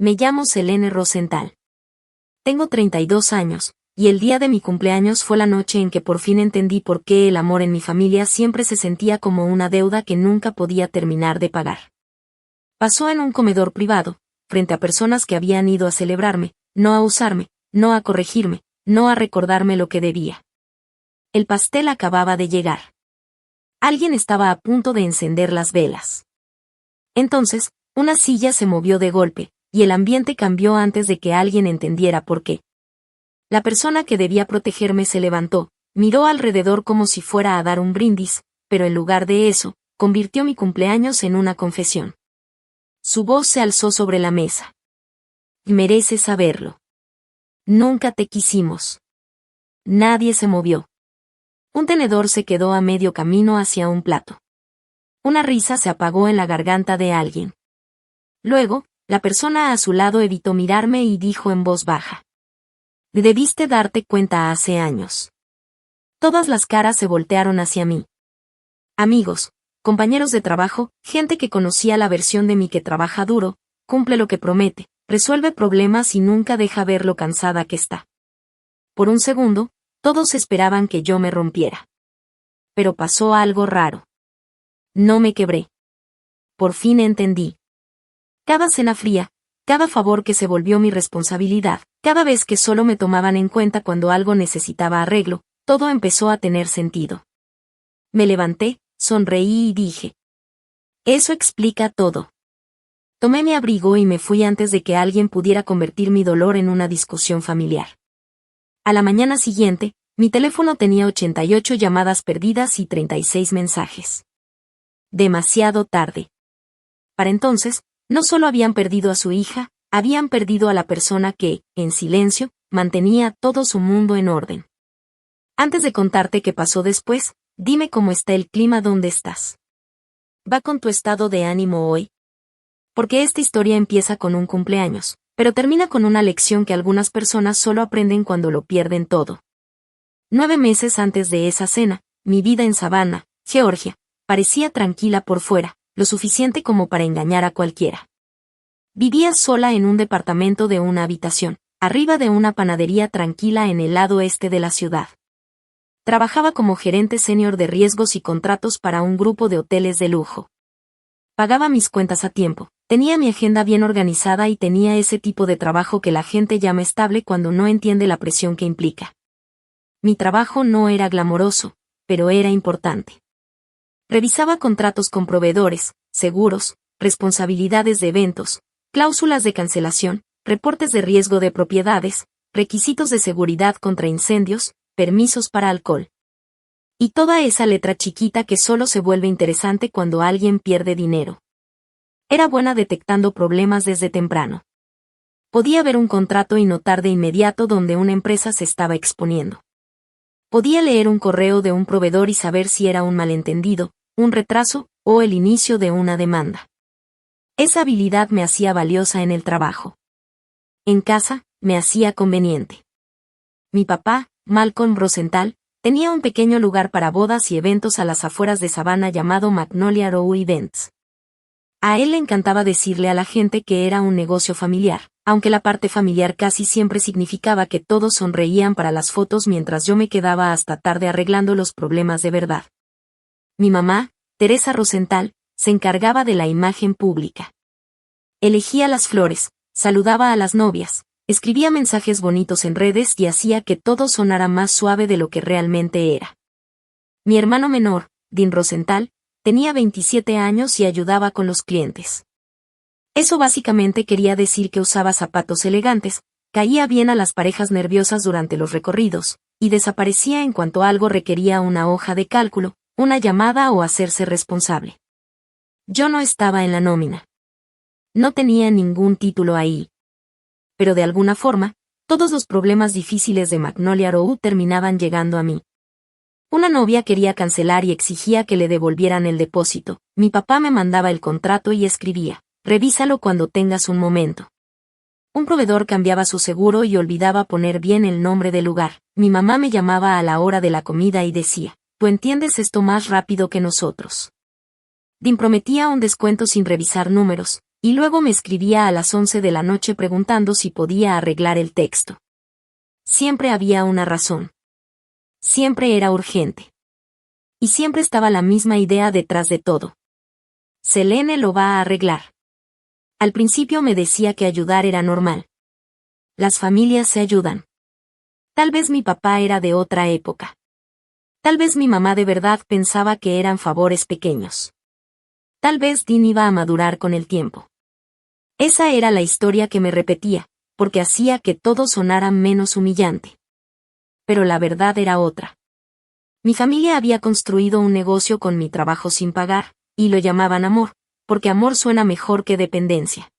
Me llamo Selene Rosenthal. Tengo 32 años, y el día de mi cumpleaños fue la noche en que por fin entendí por qué el amor en mi familia siempre se sentía como una deuda que nunca podía terminar de pagar. Pasó en un comedor privado, frente a personas que habían ido a celebrarme, no a usarme, no a corregirme, no a recordarme lo que debía. El pastel acababa de llegar. Alguien estaba a punto de encender las velas. Entonces, una silla se movió de golpe, y el ambiente cambió antes de que alguien entendiera por qué. La persona que debía protegerme se levantó, miró alrededor como si fuera a dar un brindis, pero en lugar de eso, convirtió mi cumpleaños en una confesión. Su voz se alzó sobre la mesa. Mereces saberlo. Nunca te quisimos. Nadie se movió. Un tenedor se quedó a medio camino hacia un plato. Una risa se apagó en la garganta de alguien. Luego, la persona a su lado evitó mirarme y dijo en voz baja. Debiste darte cuenta hace años. Todas las caras se voltearon hacia mí. Amigos, compañeros de trabajo, gente que conocía la versión de mí que trabaja duro, cumple lo que promete, resuelve problemas y nunca deja ver lo cansada que está. Por un segundo, todos esperaban que yo me rompiera. Pero pasó algo raro. No me quebré. Por fin entendí. Cada cena fría, cada favor que se volvió mi responsabilidad, cada vez que solo me tomaban en cuenta cuando algo necesitaba arreglo, todo empezó a tener sentido. Me levanté, sonreí y dije. Eso explica todo. Tomé mi abrigo y me fui antes de que alguien pudiera convertir mi dolor en una discusión familiar. A la mañana siguiente, mi teléfono tenía 88 llamadas perdidas y 36 mensajes. Demasiado tarde. Para entonces, no solo habían perdido a su hija, habían perdido a la persona que, en silencio, mantenía todo su mundo en orden. Antes de contarte qué pasó después, dime cómo está el clima donde estás. ¿Va con tu estado de ánimo hoy? Porque esta historia empieza con un cumpleaños, pero termina con una lección que algunas personas solo aprenden cuando lo pierden todo. 9 meses antes de esa cena, mi vida en Savannah, Georgia, parecía tranquila por fuera, lo suficiente como para engañar a cualquiera. Vivía sola en un departamento de una habitación, arriba de una panadería tranquila en el lado este de la ciudad. Trabajaba como gerente senior de riesgos y contratos para un grupo de hoteles de lujo. Pagaba mis cuentas a tiempo, tenía mi agenda bien organizada y tenía ese tipo de trabajo que la gente llama estable cuando no entiende la presión que implica. Mi trabajo no era glamoroso, pero era importante. Revisaba contratos con proveedores, seguros, responsabilidades de eventos, cláusulas de cancelación, reportes de riesgo de propiedades, requisitos de seguridad contra incendios, permisos para alcohol. Y toda esa letra chiquita que solo se vuelve interesante cuando alguien pierde dinero. Era buena detectando problemas desde temprano. Podía ver un contrato y notar de inmediato donde una empresa se estaba exponiendo. Podía leer un correo de un proveedor y saber si era un malentendido, un retraso, o el inicio de una demanda. Esa habilidad me hacía valiosa en el trabajo. En casa, me hacía conveniente. Mi papá, Malcolm Rosenthal, tenía un pequeño lugar para bodas y eventos a las afueras de Savannah llamado Magnolia Row Events. A él le encantaba decirle a la gente que era un negocio familiar, aunque la parte familiar casi siempre significaba que todos sonreían para las fotos mientras yo me quedaba hasta tarde arreglando los problemas de verdad. Mi mamá, Teresa Rosenthal, se encargaba de la imagen pública. Elegía las flores, saludaba a las novias, escribía mensajes bonitos en redes y hacía que todo sonara más suave de lo que realmente era. Mi hermano menor, Dean Rosenthal, tenía 27 años y ayudaba con los clientes. Eso básicamente quería decir que usaba zapatos elegantes, caía bien a las parejas nerviosas durante los recorridos, y desaparecía en cuanto algo requería una hoja de cálculo, una llamada o hacerse responsable. Yo no estaba en la nómina. No tenía ningún título ahí. Pero de alguna forma, todos los problemas difíciles de Magnolia Row terminaban llegando a mí. Una novia quería cancelar y exigía que le devolvieran el depósito. Mi papá me mandaba el contrato y escribía, revísalo cuando tengas un momento. Un proveedor cambiaba su seguro y olvidaba poner bien el nombre del lugar. Mi mamá me llamaba a la hora de la comida y decía, tú entiendes esto más rápido que nosotros. Dean prometía un descuento sin revisar números, Y luego me escribía a las 11 de la noche preguntando si podía arreglar el texto. Siempre había una razón. Siempre era urgente. Y siempre estaba la misma idea detrás de todo. Selene lo va a arreglar. Al principio me decía que ayudar era normal. Las familias se ayudan. Tal vez mi papá era de otra época. Tal vez mi mamá de verdad pensaba que eran favores pequeños. Tal vez Dean iba a madurar con el tiempo. Esa era la historia que me repetía, porque hacía que todo sonara menos humillante. Pero la verdad era otra. Mi familia había construido un negocio con mi trabajo sin pagar, y lo llamaban amor, porque amor suena mejor que dependencia.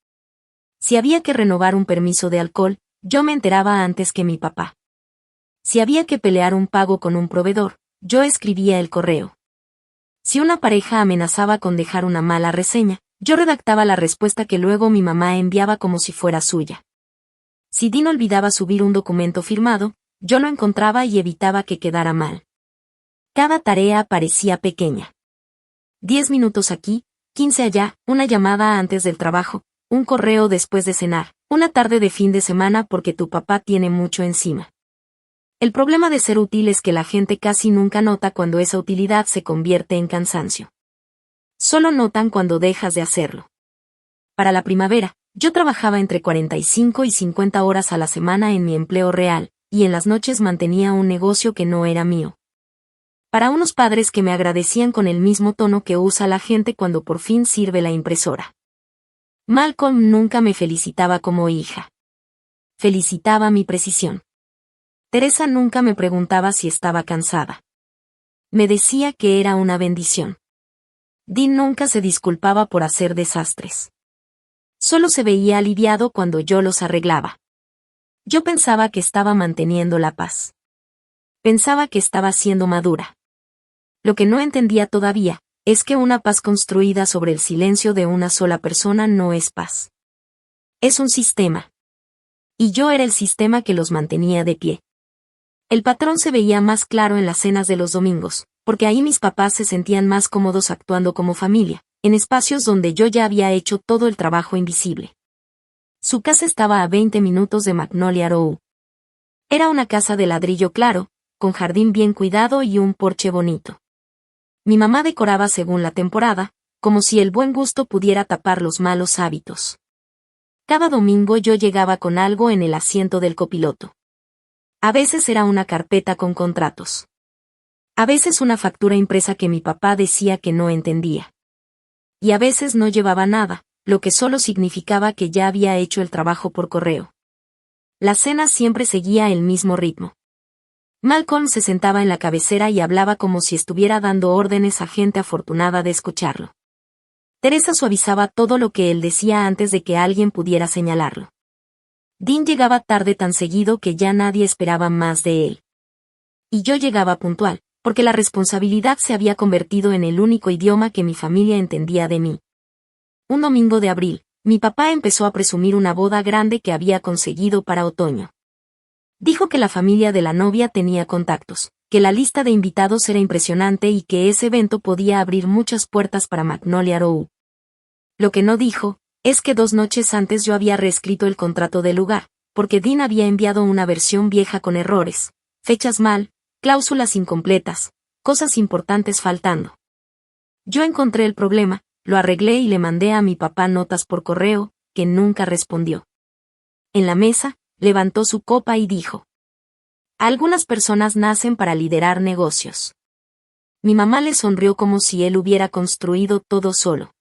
Si había que renovar un permiso de alcohol, yo me enteraba antes que mi papá. Si había que pelear un pago con un proveedor, yo escribía el correo. Si una pareja amenazaba con dejar una mala reseña, yo redactaba la respuesta que luego mi mamá enviaba como si fuera suya. Si Dean olvidaba subir un documento firmado, yo lo encontraba y evitaba que quedara mal. Cada tarea parecía pequeña. 10 minutos aquí, 15 allá, una llamada antes del trabajo, un correo después de cenar, una tarde de fin de semana porque tu papá tiene mucho encima. El problema de ser útil es que la gente casi nunca nota cuando esa utilidad se convierte en cansancio. Solo notan cuando dejas de hacerlo. Para la primavera, yo trabajaba entre 45 y 50 horas a la semana en mi empleo real, y en las noches mantenía un negocio que no era mío. Para unos padres que me agradecían con el mismo tono que usa la gente cuando por fin sirve la impresora. Malcolm nunca me felicitaba como hija. Felicitaba mi precisión. Teresa nunca me preguntaba si estaba cansada. Me decía que era una bendición. Dean nunca se disculpaba por hacer desastres. Solo se veía aliviado cuando yo los arreglaba. Yo pensaba que estaba manteniendo la paz. Pensaba que estaba siendo madura. Lo que no entendía todavía, es que una paz construida sobre el silencio de una sola persona no es paz. Es un sistema. Y yo era el sistema que los mantenía de pie. El patrón se veía más claro en las cenas de los domingos, porque ahí mis papás se sentían más cómodos actuando como familia, en espacios donde yo ya había hecho todo el trabajo invisible. Su casa estaba a 20 minutos de Magnolia Row. Era una casa de ladrillo claro, con jardín bien cuidado y un porche bonito. Mi mamá decoraba según la temporada, como si el buen gusto pudiera tapar los malos hábitos. Cada domingo yo llegaba con algo en el asiento del copiloto. A veces era una carpeta con contratos. A veces una factura impresa que mi papá decía que no entendía. Y a veces no llevaba nada, lo que solo significaba que ya había hecho el trabajo por correo. La cena siempre seguía el mismo ritmo. Malcolm se sentaba en la cabecera y hablaba como si estuviera dando órdenes a gente afortunada de escucharlo. Teresa suavizaba todo lo que él decía antes de que alguien pudiera señalarlo. Dean llegaba tarde tan seguido que ya nadie esperaba más de él. Y yo llegaba puntual, porque la responsabilidad se había convertido en el único idioma que mi familia entendía de mí. Un domingo de abril, mi papá empezó a presumir una boda grande que había conseguido para otoño. Dijo que la familia de la novia tenía contactos, que la lista de invitados era impresionante y que ese evento podía abrir muchas puertas para Magnolia Row. Lo que no dijo, es que 2 noches antes yo había reescrito el contrato del lugar, porque Dean había enviado una versión vieja con errores, fechas mal, cláusulas incompletas, cosas importantes faltando. Yo encontré el problema, lo arreglé y le mandé a mi papá notas por correo, que nunca respondió. En la mesa, levantó su copa y dijo: algunas personas nacen para liderar negocios. Mi mamá le sonrió como si él hubiera construido todo solo.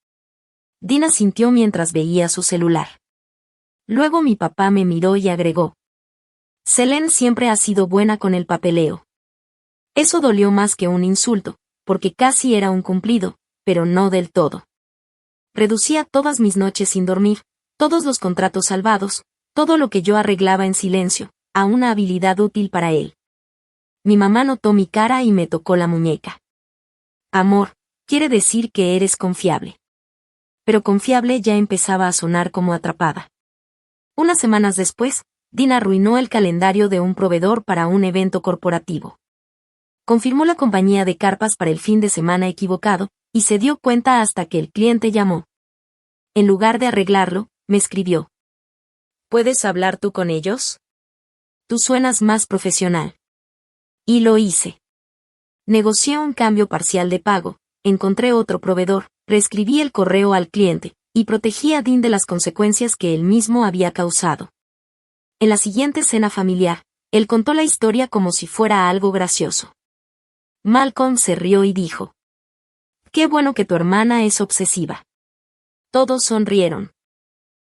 Dean asintió mientras veía su celular. Luego mi papá me miró y agregó: Selene siempre ha sido buena con el papeleo. Eso dolió más que un insulto, porque casi era un cumplido, pero no del todo. Reducía todas mis noches sin dormir, todos los contratos salvados, todo lo que yo arreglaba en silencio, a una habilidad útil para él. Mi mamá notó mi cara y me tocó la muñeca. Amor, quiere decir que eres confiable. Pero confiable ya empezaba a sonar como atrapada. Unas semanas después, Dean arruinó el calendario de un proveedor para un evento corporativo. Confirmó la compañía de carpas para el fin de semana equivocado, y se dio cuenta hasta que el cliente llamó. En lugar de arreglarlo, me escribió: ¿puedes hablar tú con ellos? Tú suenas más profesional. Y lo hice. Negocié un cambio parcial de pago, encontré otro proveedor, reescribí el correo al cliente, y protegí a Dean de las consecuencias que él mismo había causado. En la siguiente cena familiar, él contó la historia como si fuera algo gracioso. Malcolm se rió y dijo: «Qué bueno que tu hermana es obsesiva». Todos sonrieron.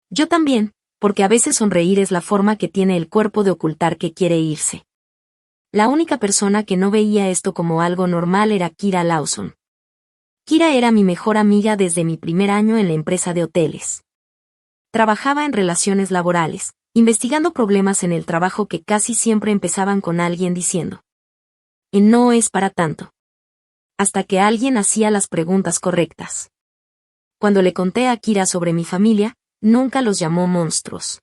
Yo también, porque a veces sonreír es la forma que tiene el cuerpo de ocultar que quiere irse. La única persona que no veía esto como algo normal era Kira Lawson. Kira era mi mejor amiga desde mi primer año en la empresa de hoteles. Trabajaba en relaciones laborales, investigando problemas en el trabajo que casi siempre empezaban con alguien diciendo: «Y no es para tanto». Hasta que alguien hacía las preguntas correctas. Cuando le conté a Kira sobre mi familia, nunca los llamó monstruos.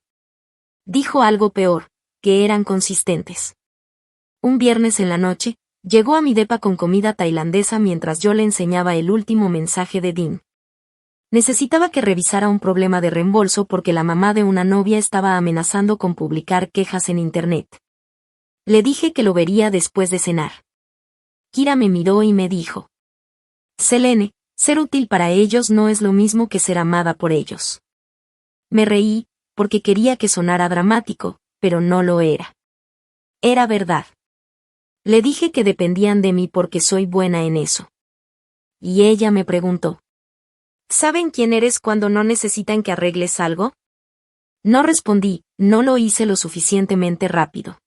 Dijo algo peor, que eran consistentes. Un viernes en la noche, llegó a mi depa con comida tailandesa mientras yo le enseñaba el último mensaje de Dean. Necesitaba que revisara un problema de reembolso porque la mamá de una novia estaba amenazando con publicar quejas en internet. Le dije que lo vería después de cenar. Kira me miró y me dijo: «Selene, ser útil para ellos no es lo mismo que ser amada por ellos». Me reí, porque quería que sonara dramático, pero no lo era. Era verdad. Le dije que dependían de mí porque soy buena en eso. Y ella me preguntó: ¿saben quién eres cuando no necesitan que arregles algo? No respondí, no lo hice lo suficientemente rápido.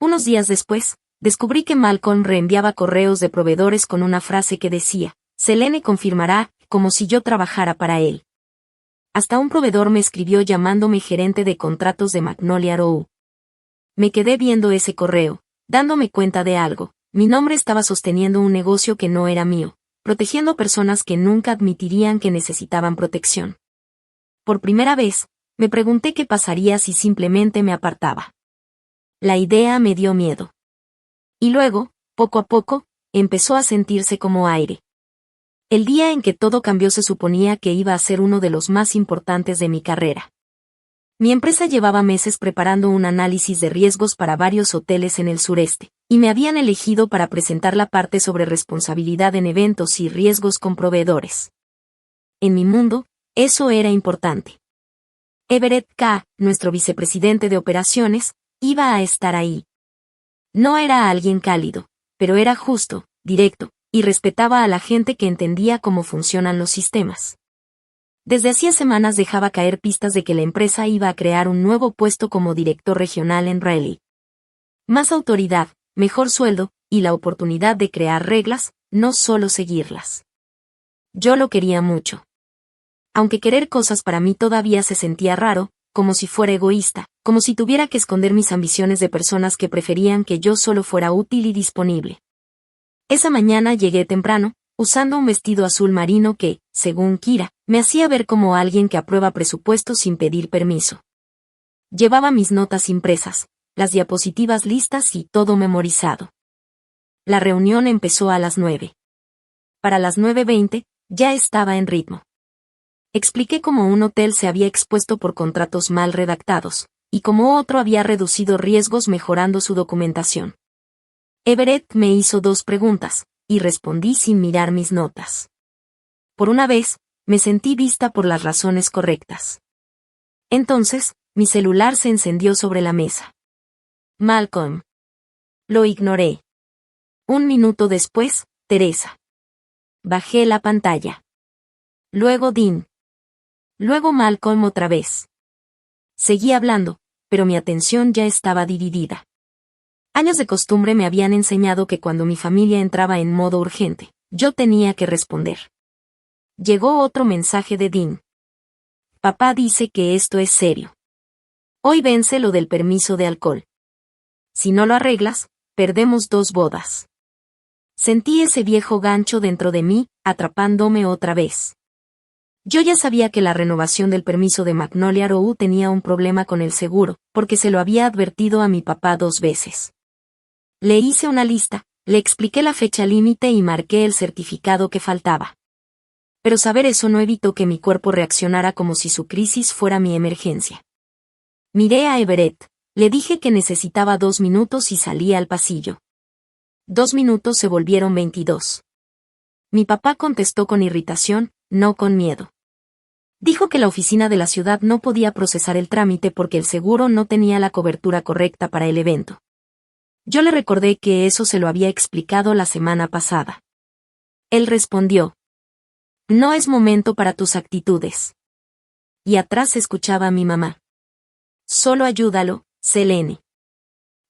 Unos días después, descubrí que Malcolm reenviaba correos de proveedores con una frase que decía: «Selene confirmará», como si yo trabajara para él. Hasta un proveedor me escribió llamándome gerente de contratos de Magnolia Row. Me quedé viendo ese correo, dándome cuenta de algo: mi nombre estaba sosteniendo un negocio que no era mío, protegiendo personas que nunca admitirían que necesitaban protección. Por primera vez, me pregunté qué pasaría si simplemente me apartaba. La idea me dio miedo. Y luego, poco a poco, empezó a sentirse como aire. El día en que todo cambió se suponía que iba a ser uno de los más importantes de mi carrera. Mi empresa llevaba meses preparando un análisis de riesgos para varios hoteles en el sureste, y me habían elegido para presentar la parte sobre responsabilidad en eventos y riesgos con proveedores. En mi mundo, eso era importante. Everett K., nuestro vicepresidente de operaciones, iba a estar ahí. No era alguien cálido, pero era justo, directo, y respetaba a la gente que entendía cómo funcionan los sistemas. Desde hacía semanas dejaba caer pistas de que la empresa iba a crear un nuevo puesto como director regional en Raleigh. Más autoridad, mejor sueldo, y la oportunidad de crear reglas, no solo seguirlas. Yo lo quería mucho. Aunque querer cosas para mí todavía se sentía raro, como si fuera egoísta, como si tuviera que esconder mis ambiciones de personas que preferían que yo solo fuera útil y disponible. Esa mañana llegué temprano, usando un vestido azul marino que, según Kira, me hacía ver como alguien que aprueba presupuestos sin pedir permiso. Llevaba mis notas impresas, las diapositivas listas y todo memorizado. La reunión empezó a las 9. Para las 9:20, ya estaba en ritmo. Expliqué cómo un hotel se había expuesto por contratos mal redactados, y cómo otro había reducido riesgos mejorando su documentación. Everett me hizo 2 preguntas, y respondí sin mirar mis notas. Por una vez, me sentí vista por las razones correctas. Entonces, mi celular se encendió sobre la mesa. Malcolm. Lo ignoré. 1 minuto después, Teresa. Bajé la pantalla. Luego Dean. Luego Malcolm otra vez. Seguí hablando, pero mi atención ya estaba dividida. Años de costumbre me habían enseñado que cuando mi familia entraba en modo urgente, yo tenía que responder. Llegó otro mensaje de Dean. Papá dice que esto es serio. Hoy vence lo del permiso de alcohol. Si no lo arreglas, perdemos 2 bodas. Sentí ese viejo gancho dentro de mí, atrapándome otra vez. Yo ya sabía que la renovación del permiso de Magnolia Row tenía un problema con el seguro, porque se lo había advertido a mi papá 2 veces. Le hice una lista, le expliqué la fecha límite y marqué el certificado que faltaba. Pero saber eso no evitó que mi cuerpo reaccionara como si su crisis fuera mi emergencia. Miré a Everett, le dije que necesitaba 2 minutos y salí al pasillo. 2 minutos se volvieron 22. Mi papá contestó con irritación, no con miedo. Dijo que la oficina de la ciudad no podía procesar el trámite porque el seguro no tenía la cobertura correcta para el evento. Yo le recordé que eso se lo había explicado la semana pasada. Él respondió: no es momento para tus actitudes. Y atrás escuchaba a mi mamá: solo ayúdalo, Selene.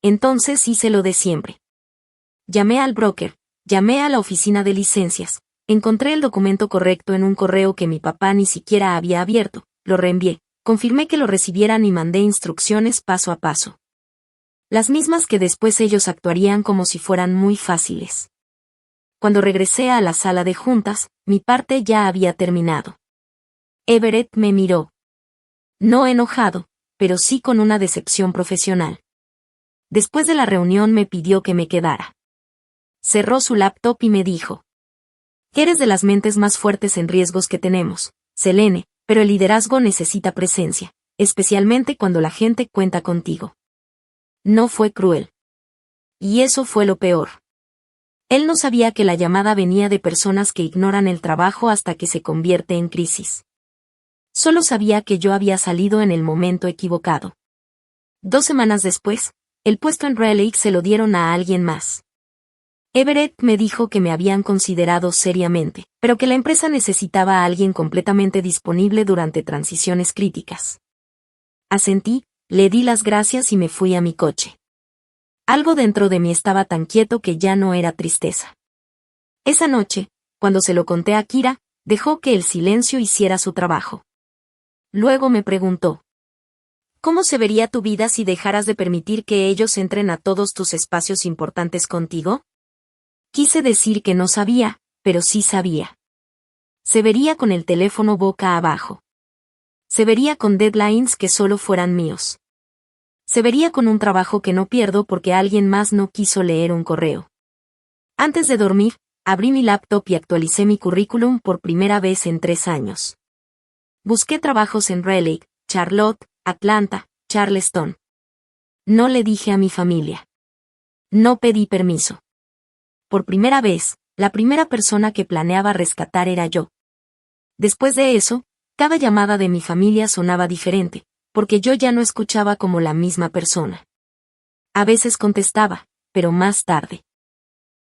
Entonces hice lo de siempre. Llamé al broker, llamé a la oficina de licencias, encontré el documento correcto en un correo que mi papá ni siquiera había abierto, lo reenvié, confirmé que lo recibieran y mandé instrucciones paso a paso. Las mismas que después ellos actuarían como si fueran muy fáciles. Cuando regresé a la sala de juntas, mi parte ya había terminado. Everett me miró. No enojado, pero sí con una decepción profesional. Después de la reunión me pidió que me quedara. Cerró su laptop y me dijo: eres de las mentes más fuertes en riesgos que tenemos, Selene, pero el liderazgo necesita presencia, especialmente cuando la gente cuenta contigo. No fue cruel. Y eso fue lo peor. Él no sabía que la llamada venía de personas que ignoran el trabajo hasta que se convierte en crisis. Solo sabía que yo había salido en el momento equivocado. 2 semanas después, el puesto en Raleigh se lo dieron a alguien más. Everett me dijo que me habían considerado seriamente, pero que la empresa necesitaba a alguien completamente disponible durante transiciones críticas. Asentí, le di las gracias y me fui a mi coche. Algo dentro de mí estaba tan quieto que ya no era tristeza. Esa noche, cuando se lo conté a Kira, dejó que el silencio hiciera su trabajo. Luego me preguntó: ¿cómo se vería tu vida si dejaras de permitir que ellos entren a todos tus espacios importantes contigo? Quise decir que no sabía, pero sí sabía. Se vería con el teléfono boca abajo. Se vería con deadlines que solo fueran míos. Se vería con un trabajo que no pierdo porque alguien más no quiso leer un correo. Antes de dormir, abrí mi laptop y actualicé mi currículum por primera vez en 3 años. Busqué trabajos en Raleigh, Charlotte, Atlanta, Charleston. No le dije a mi familia. No pedí permiso. Por primera vez, la primera persona que planeaba rescatar era yo. Después de eso, cada llamada de mi familia sonaba diferente, porque yo ya no escuchaba como la misma persona. A veces contestaba, pero más tarde.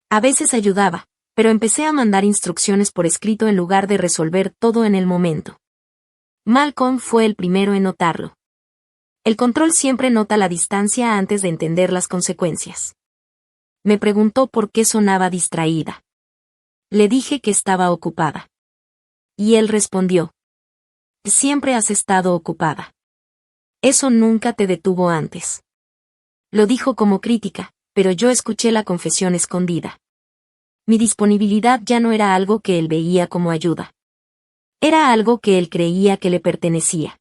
A veces ayudaba, pero empecé a mandar instrucciones por escrito en lugar de resolver todo en el momento. Malcolm fue el primero en notarlo. El control siempre nota la distancia antes de entender las consecuencias. Me preguntó por qué sonaba distraída. Le dije que estaba ocupada. Y él respondió: siempre has estado ocupada. Eso nunca te detuvo antes. Lo dijo como crítica, pero yo escuché la confesión escondida. Mi disponibilidad ya no era algo que él veía como ayuda. Era algo que él creía que le pertenecía.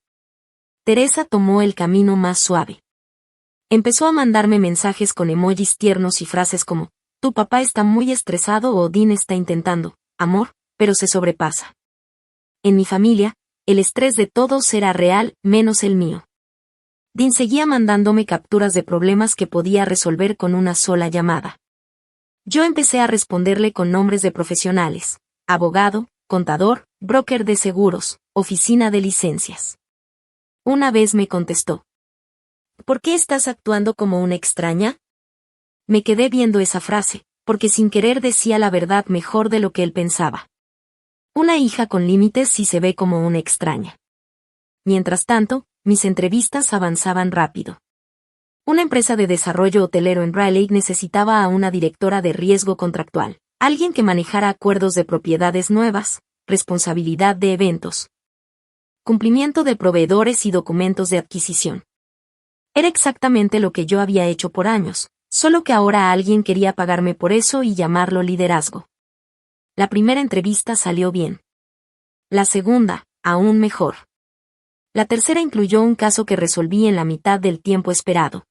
Teresa tomó el camino más suave. Empezó a mandarme mensajes con emojis tiernos y frases como: tu papá está muy estresado o Dean está intentando, amor, pero se sobrepasa. En mi familia, el estrés de todos era real, menos el mío. Dean seguía mandándome capturas de problemas que podía resolver con una sola llamada. Yo empecé a responderle con nombres de profesionales: abogado, contador, broker de seguros, oficina de licencias. Una vez me contestó: ¿por qué estás actuando como una extraña? Me quedé viendo esa frase, porque sin querer decía la verdad mejor de lo que él pensaba. Una hija con límites sí se ve como una extraña. Mientras tanto, mis entrevistas avanzaban rápido. Una empresa de desarrollo hotelero en Raleigh necesitaba a una directora de riesgo contractual, alguien que manejara acuerdos de propiedades nuevas, responsabilidad de eventos, cumplimiento de proveedores y documentos de adquisición. Era exactamente lo que yo había hecho por años, solo que ahora alguien quería pagarme por eso y llamarlo liderazgo. La primera entrevista salió bien. La segunda, aún mejor. La tercera incluyó un caso que resolví en la mitad del tiempo esperado.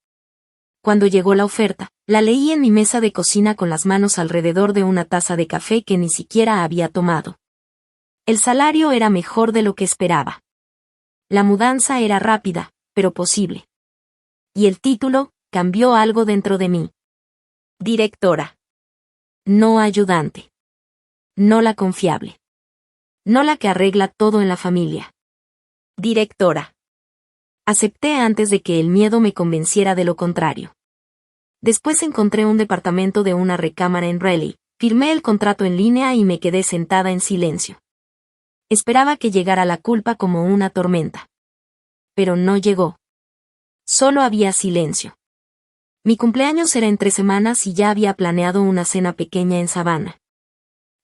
Cuando llegó la oferta, la leí en mi mesa de cocina con las manos alrededor de una taza de café que ni siquiera había tomado. El salario era mejor de lo que esperaba. La mudanza era rápida, pero posible. Y el título cambió algo dentro de mí. Directora. No ayudante. No la confiable. No la que arregla todo en la familia. Directora. Acepté antes de que el miedo me convenciera de lo contrario. Después encontré un departamento de una recámara en Raleigh, firmé el contrato en línea y me quedé sentada en silencio. Esperaba que llegara la culpa como una tormenta. Pero no llegó. Solo había silencio. Mi cumpleaños era en 3 semanas y ya había planeado una cena pequeña en Savannah.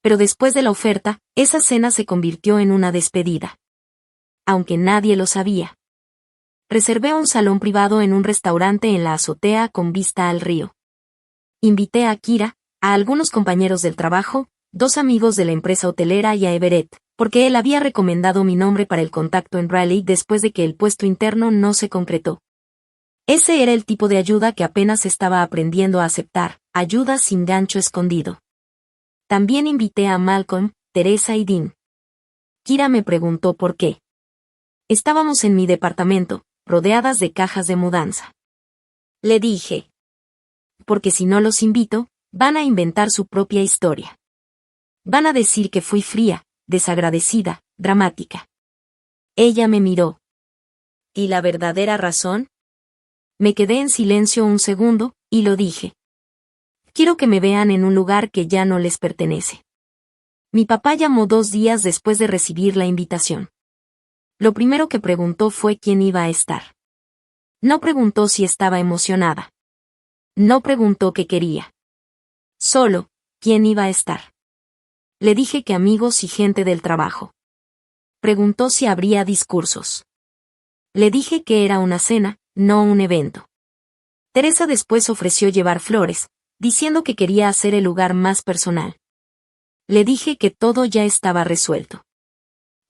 Pero después de la oferta, esa cena se convirtió en una despedida. Aunque nadie lo sabía. Reservé un salón privado en un restaurante en la azotea con vista al río. Invité a Kira, a algunos compañeros del trabajo, 2 amigos de la empresa hotelera y a Everett, porque él había recomendado mi nombre para el contacto en Raleigh después de que el puesto interno no se concretó. Ese era el tipo de ayuda que apenas estaba aprendiendo a aceptar, ayuda sin gancho escondido. También invité a Malcolm, Teresa y Dean. Kira me preguntó por qué. Estábamos en mi departamento, rodeadas de cajas de mudanza. Le dije. Porque si no los invito, van a inventar su propia historia. Van a decir que fui fría, desagradecida, dramática. Ella me miró. ¿Y la verdadera razón? Me quedé en silencio un segundo, y lo dije. Quiero que me vean en un lugar que ya no les pertenece. Mi papá llamó 2 días después de recibir la invitación. Lo primero que preguntó fue quién iba a estar. No preguntó si estaba emocionada. No preguntó qué quería. Solo, quién iba a estar. Le dije que amigos y gente del trabajo. Preguntó si habría discursos. Le dije que era una cena, no un evento. Teresa después ofreció llevar flores, diciendo que quería hacer el lugar más personal. Le dije que todo ya estaba resuelto.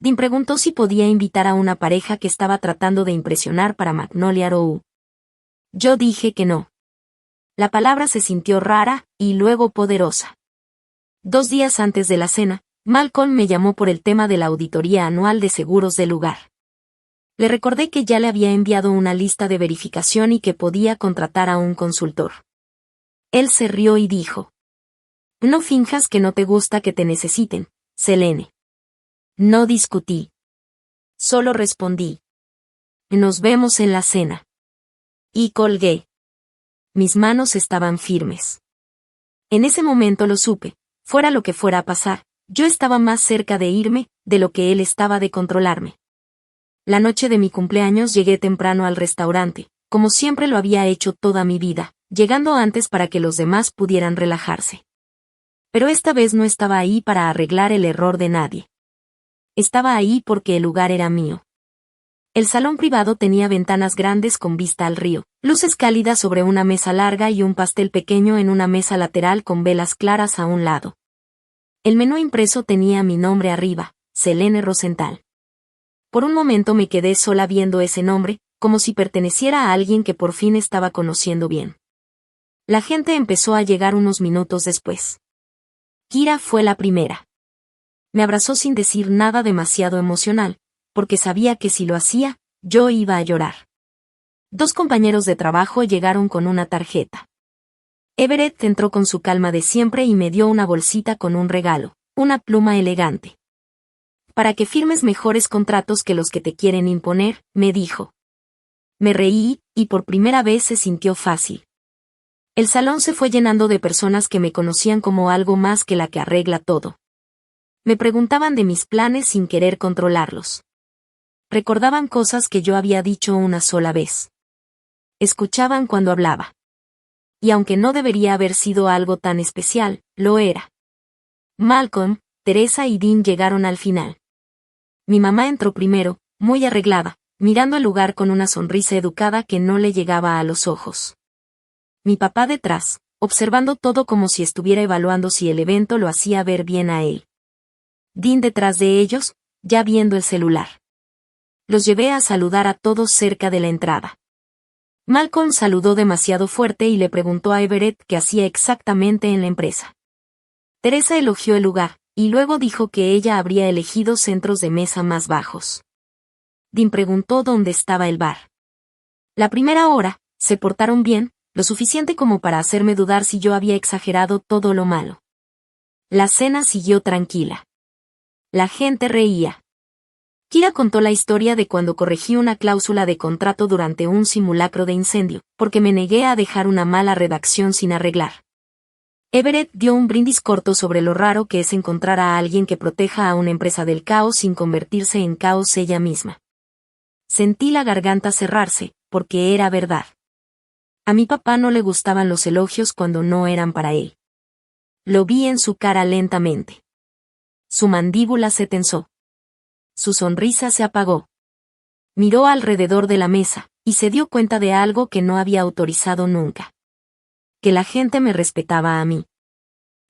Dean preguntó si podía invitar a una pareja que estaba tratando de impresionar para Magnolia Row. Yo dije que no. La palabra se sintió rara, y luego poderosa. 2 días antes de la cena, Malcolm me llamó por el tema de la auditoría anual de seguros del lugar. Le recordé que ya le había enviado una lista de verificación y que podía contratar a un consultor. Él se rió y dijo. No finjas que no te gusta que te necesiten, Selene. No discutí. Solo respondí. Nos vemos en la cena. Y colgué. Mis manos estaban firmes. En ese momento lo supe, fuera lo que fuera a pasar, yo estaba más cerca de irme, de lo que él estaba de controlarme. La noche de mi cumpleaños llegué temprano al restaurante, como siempre lo había hecho toda mi vida, llegando antes para que los demás pudieran relajarse. Pero esta vez no estaba ahí para arreglar el error de nadie. Estaba ahí porque el lugar era mío. El salón privado tenía ventanas grandes con vista al río, luces cálidas sobre una mesa larga y un pastel pequeño en una mesa lateral con velas claras a un lado. El menú impreso tenía mi nombre arriba, Selene Rosenthal. Por un momento me quedé sola viendo ese nombre, como si perteneciera a alguien que por fin estaba conociendo bien. La gente empezó a llegar unos minutos después. Kira fue la primera. Me abrazó sin decir nada demasiado emocional, porque sabía que si lo hacía, yo iba a llorar. 2 compañeros de trabajo llegaron con una tarjeta. Everett entró con su calma de siempre y me dio una bolsita con un regalo, una pluma elegante. Para que firmes mejores contratos que los que te quieren imponer, me dijo. Me reí, y por primera vez se sintió fácil. El salón se fue llenando de personas que me conocían como algo más que la que arregla todo. Me preguntaban de mis planes sin querer controlarlos. Recordaban cosas que yo había dicho una sola vez. Escuchaban cuando hablaba. Y aunque no debería haber sido algo tan especial, lo era. Malcolm, Teresa y Dean llegaron al final. Mi mamá entró primero, muy arreglada, mirando el lugar con una sonrisa educada que no le llegaba a los ojos. Mi papá detrás, observando todo como si estuviera evaluando si el evento lo hacía ver bien a él. Dean detrás de ellos, ya viendo el celular. Los llevé a saludar a todos cerca de la entrada. Malcolm saludó demasiado fuerte y le preguntó a Everett qué hacía exactamente en la empresa. Teresa elogió el lugar, y luego dijo que ella habría elegido centros de mesa más bajos. Dean preguntó dónde estaba el bar. La primera hora, se portaron bien, lo suficiente como para hacerme dudar si yo había exagerado todo lo malo. La cena siguió tranquila. La gente reía. Kira contó la historia de cuando corregí una cláusula de contrato durante un simulacro de incendio, porque me negué a dejar una mala redacción sin arreglar. Everett dio un brindis corto sobre lo raro que es encontrar a alguien que proteja a una empresa del caos sin convertirse en caos ella misma. Sentí la garganta cerrarse, porque era verdad. A mi papá no le gustaban los elogios cuando no eran para él. Lo vi en su cara lentamente. Su mandíbula se tensó. Su sonrisa se apagó. Miró alrededor de la mesa, y se dio cuenta de algo que no había autorizado nunca. Que la gente me respetaba a mí.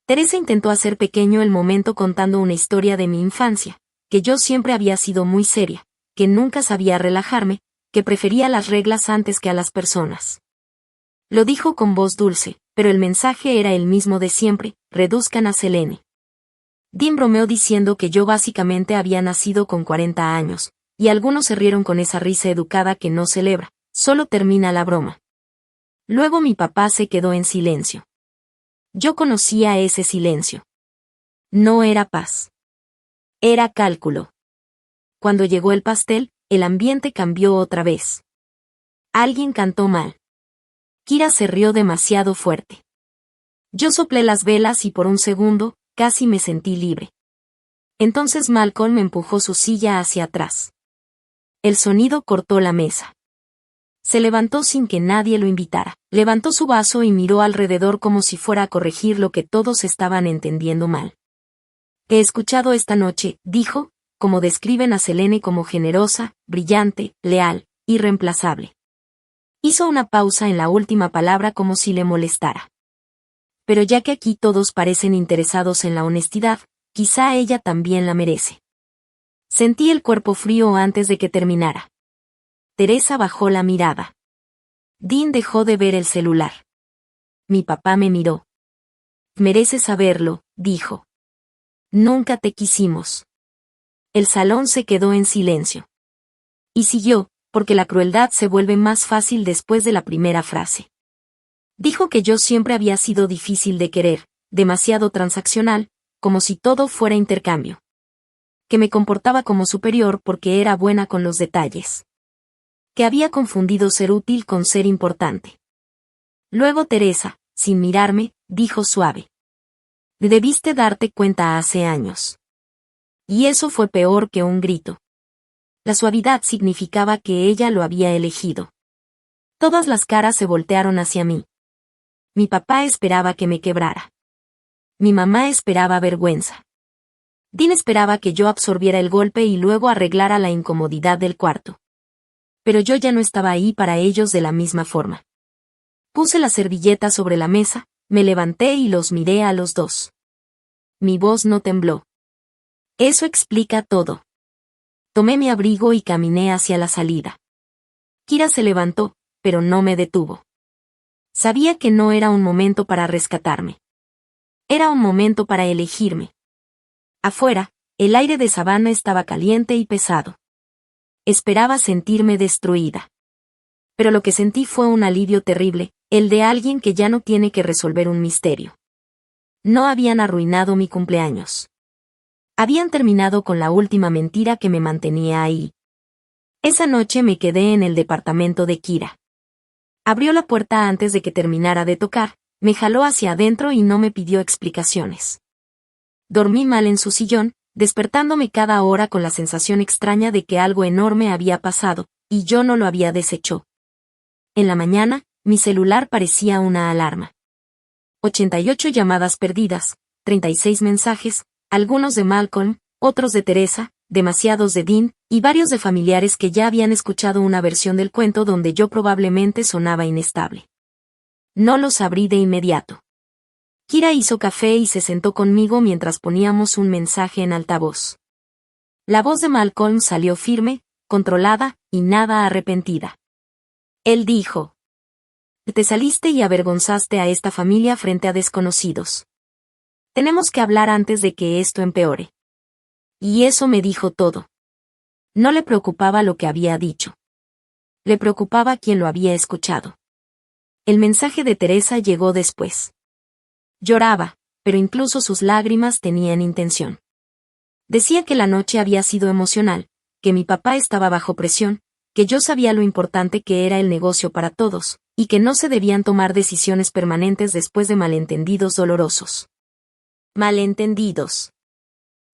Teresa intentó hacer pequeño el momento contando una historia de mi infancia, que yo siempre había sido muy seria, que nunca sabía relajarme, que prefería las reglas antes que a las personas. Lo dijo con voz dulce, pero el mensaje era el mismo de siempre: reduzcan a Selene. Dean bromeó diciendo que yo básicamente había nacido con 40 años, y algunos se rieron con esa risa educada que no celebra, solo termina la broma. Luego mi papá se quedó en silencio. Yo conocía ese silencio. No era paz. Era cálculo. Cuando llegó el pastel, el ambiente cambió otra vez. Alguien cantó mal. Kira se rió demasiado fuerte. Yo soplé las velas y por un segundo, casi me sentí libre. Entonces Malcolm me empujó su silla hacia atrás. El sonido cortó la mesa. Se levantó sin que nadie lo invitara. Levantó su vaso y miró alrededor como si fuera a corregir lo que todos estaban entendiendo mal. He escuchado esta noche, dijo, como describen a Selene como generosa, brillante, leal, irreemplazable. Hizo una pausa en la última palabra como si le molestara. Pero ya que aquí todos parecen interesados en la honestidad, quizá ella también la merece. Sentí el cuerpo frío antes de que terminara. Teresa bajó la mirada. Dean dejó de ver el celular. Mi papá me miró. Mereces saberlo, dijo. Nunca te quisimos. El salón se quedó en silencio. Y siguió, porque la crueldad se vuelve más fácil después de la primera frase. Dijo que yo siempre había sido difícil de querer, demasiado transaccional, como si todo fuera intercambio. Que me comportaba como superior porque era buena con los detalles. Que había confundido ser útil con ser importante. Luego Teresa, sin mirarme, dijo suave. Debiste darte cuenta hace años. Y eso fue peor que un grito. La suavidad significaba que ella lo había elegido. Todas las caras se voltearon hacia mí. Mi papá esperaba que me quebrara. Mi mamá esperaba vergüenza. Dean esperaba que yo absorbiera el golpe y luego arreglara la incomodidad del cuarto. Pero yo ya no estaba ahí para ellos de la misma forma. Puse la servilleta sobre la mesa, me levanté y los miré a los dos. Mi voz no tembló. Eso explica todo. Tomé mi abrigo y caminé hacia la salida. Kira se levantó, pero no me detuvo. Sabía que no era un momento para rescatarme. Era un momento para elegirme. Afuera, el aire de sabana estaba caliente y pesado. Esperaba sentirme destruida. Pero lo que sentí fue un alivio terrible, el de alguien que ya no tiene que resolver un misterio. No habían arruinado mi cumpleaños. Habían terminado con la última mentira que me mantenía ahí. Esa noche me quedé en el departamento de Kira. Abrió la puerta antes de que terminara de tocar, me jaló hacia adentro y no me pidió explicaciones. Dormí mal en su sillón, despertándome cada hora con la sensación extraña de que algo enorme había pasado, y yo no lo había deshecho. En la mañana, mi celular parecía una alarma. 88 llamadas perdidas, 36 mensajes, algunos de Malcolm, otros de Teresa, demasiados de Dean, y varios de familiares que ya habían escuchado una versión del cuento donde yo probablemente sonaba inestable. No los abrí de inmediato. Kira hizo café y se sentó conmigo mientras poníamos un mensaje en altavoz. La voz de Malcolm salió firme, controlada, y nada arrepentida. Él dijo: te saliste y avergonzaste a esta familia frente a desconocidos. Tenemos que hablar antes de que esto empeore. Y eso me dijo todo. No le preocupaba lo que había dicho. Le preocupaba quién lo había escuchado. El mensaje de Teresa llegó después. Lloraba, pero incluso sus lágrimas tenían intención. Decía que la noche había sido emocional, que mi papá estaba bajo presión, que yo sabía lo importante que era el negocio para todos, y que no se debían tomar decisiones permanentes después de malentendidos dolorosos. Malentendidos.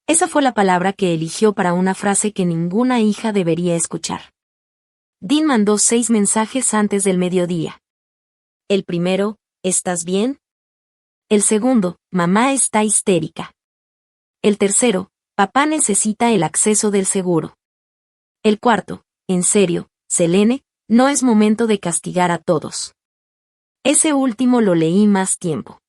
Esa fue la palabra que eligió para una frase que ninguna hija debería escuchar. Dean mandó 6 mensajes antes del mediodía. El primero, ¿estás bien? El segundo, mamá está histérica. El tercero, papá necesita el acceso del seguro. El cuarto, en serio, Selene, no es momento de castigar a todos. Ese último lo leí más tiempo.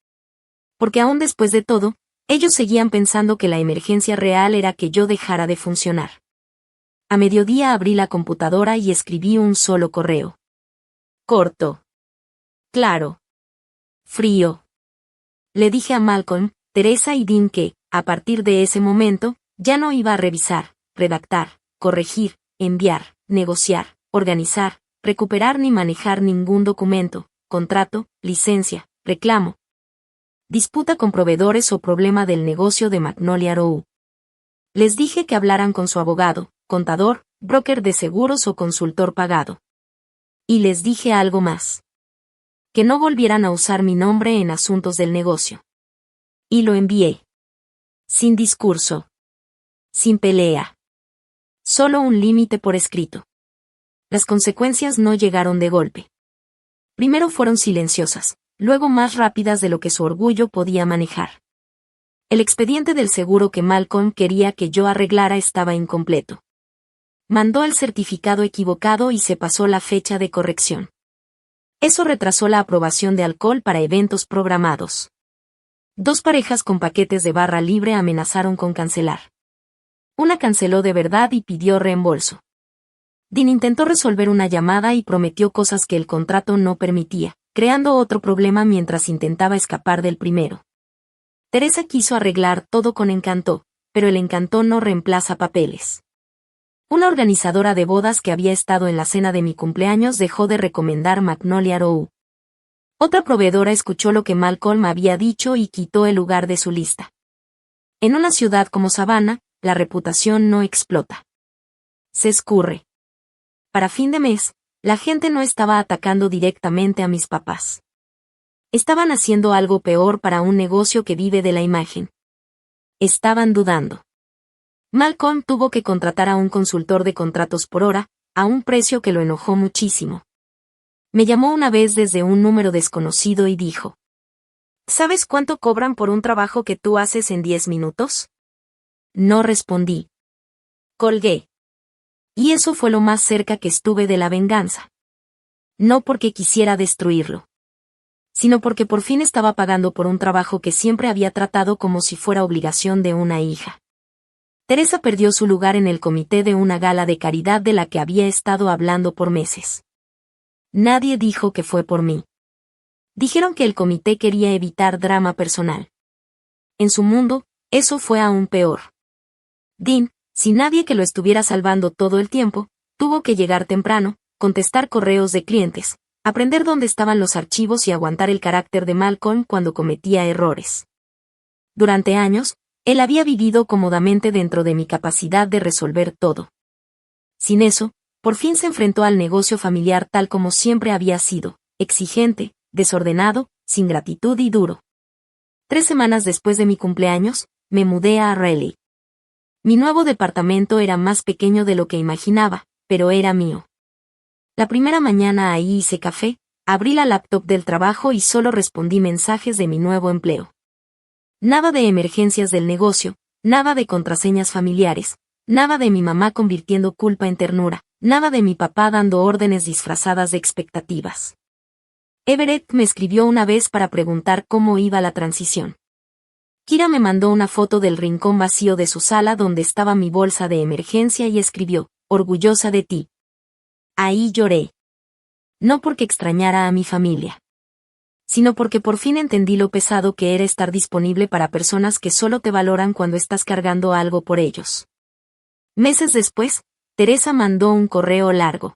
Porque aún después de todo, ellos seguían pensando que la emergencia real era que yo dejara de funcionar. A mediodía abrí la computadora y escribí un solo correo. Corto. Claro. Frío. Le dije a Malcolm, Teresa y Dean que, a partir de ese momento, ya no iba a revisar, redactar, corregir, enviar, negociar, organizar, recuperar ni manejar ningún documento, contrato, licencia, reclamo, disputa con proveedores o problema del negocio de Magnolia Row. Les dije que hablaran con su abogado, contador, broker de seguros o consultor pagado. Y les dije algo más. Que no volvieran a usar mi nombre en asuntos del negocio. Y lo envié. Sin discurso. Sin pelea. Solo un límite por escrito. Las consecuencias no llegaron de golpe. Primero fueron silenciosas, luego más rápidas de lo que su orgullo podía manejar. El expediente del seguro que Malcolm quería que yo arreglara estaba incompleto. Mandó el certificado equivocado y se pasó la fecha de corrección. Eso retrasó la aprobación de alcohol para eventos programados. 2 parejas con paquetes de barra libre amenazaron con cancelar. Una canceló de verdad y pidió reembolso. Dean intentó resolver una llamada y prometió cosas que el contrato no permitía, creando otro problema mientras intentaba escapar del primero. Teresa quiso arreglar todo con encanto, pero el encanto no reemplaza papeles. Una organizadora de bodas que había estado en la cena de mi cumpleaños dejó de recomendar Magnolia Row. Otra proveedora escuchó lo que Malcolm había dicho y quitó el lugar de su lista. En una ciudad como Savannah, la reputación no explota. Se escurre. Para fin de mes, la gente no estaba atacando directamente a mis papás. Estaban haciendo algo peor para un negocio que vive de la imagen. Estaban dudando. Malcolm tuvo que contratar a un consultor de contratos por hora, a un precio que lo enojó muchísimo. Me llamó una vez desde un número desconocido y dijo: ¿Sabes cuánto cobran por un trabajo que tú haces en 10 minutos? No respondí. Colgué. Y eso fue lo más cerca que estuve de la venganza. No porque quisiera destruirlo, sino porque por fin estaba pagando por un trabajo que siempre había tratado como si fuera obligación de una hija. Teresa perdió su lugar en el comité de una gala de caridad de la que había estado hablando por meses. Nadie dijo que fue por mí. Dijeron que el comité quería evitar drama personal. En su mundo, eso fue aún peor. Dean, sin nadie que lo estuviera salvando todo el tiempo, tuvo que llegar temprano, contestar correos de clientes, aprender dónde estaban los archivos y aguantar el carácter de Malcolm cuando cometía errores. Durante años, él había vivido cómodamente dentro de mi capacidad de resolver todo. Sin eso, por fin se enfrentó al negocio familiar tal como siempre había sido, exigente, desordenado, sin gratitud y duro. 3 semanas después de mi cumpleaños, me mudé a Raleigh. Mi nuevo departamento era más pequeño de lo que imaginaba, pero era mío. La primera mañana ahí hice café, abrí la laptop del trabajo y solo respondí mensajes de mi nuevo empleo. Nada de emergencias del negocio, nada de contraseñas familiares, nada de mi mamá convirtiendo culpa en ternura, nada de mi papá dando órdenes disfrazadas de expectativas. Everett me escribió una vez para preguntar cómo iba la transición. Kira me mandó una foto del rincón vacío de su sala donde estaba mi bolsa de emergencia y escribió: orgullosa de ti. Ahí lloré. No porque extrañara a mi familia, sino porque por fin entendí lo pesado que era estar disponible para personas que solo te valoran cuando estás cargando algo por ellos. Meses después, Teresa mandó un correo largo.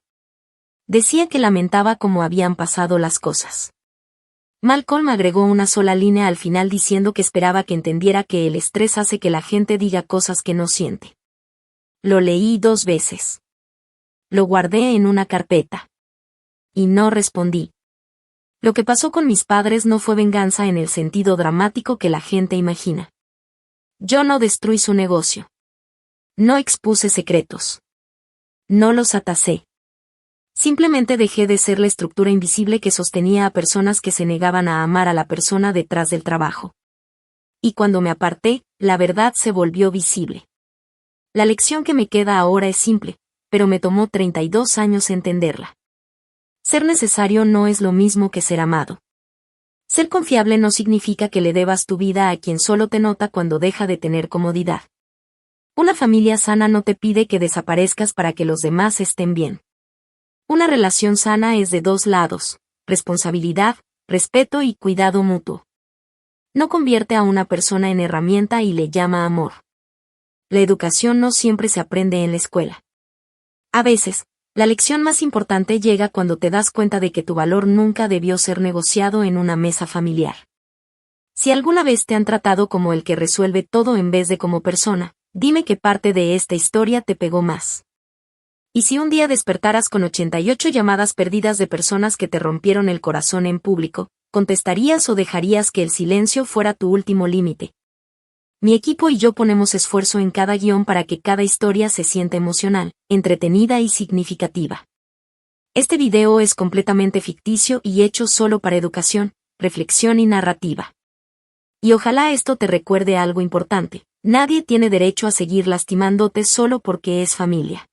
Decía que lamentaba cómo habían pasado las cosas. Malcolm agregó una sola línea al final diciendo que esperaba que entendiera que el estrés hace que la gente diga cosas que no siente. Lo leí 2 veces. Lo guardé en una carpeta. Y no respondí. Lo que pasó con mis padres no fue venganza en el sentido dramático que la gente imagina. Yo no destruí su negocio. No expuse secretos. No los atacé. Simplemente dejé de ser la estructura invisible que sostenía a personas que se negaban a amar a la persona detrás del trabajo. Y cuando me aparté, la verdad se volvió visible. La lección que me queda ahora es simple, pero me tomó 32 años entenderla. Ser necesario no es lo mismo que ser amado. Ser confiable no significa que le debas tu vida a quien solo te nota cuando deja de tener comodidad. Una familia sana no te pide que desaparezcas para que los demás estén bien. Una relación sana es de 2 lados, responsabilidad, respeto y cuidado mutuo. No convierte a una persona en herramienta y le llama amor. La educación no siempre se aprende en la escuela. A veces, la lección más importante llega cuando te das cuenta de que tu valor nunca debió ser negociado en una mesa familiar. Si alguna vez te han tratado como el que resuelve todo en vez de como persona, dime qué parte de esta historia te pegó más. Y si un día despertaras con 88 llamadas perdidas de personas que te rompieron el corazón en público, ¿contestarías o dejarías que el silencio fuera tu último límite? Mi equipo y yo ponemos esfuerzo en cada guión para que cada historia se sienta emocional, entretenida y significativa. Este video es completamente ficticio y hecho solo para educación, reflexión y narrativa. Y ojalá esto te recuerde algo importante: nadie tiene derecho a seguir lastimándote solo porque es familia.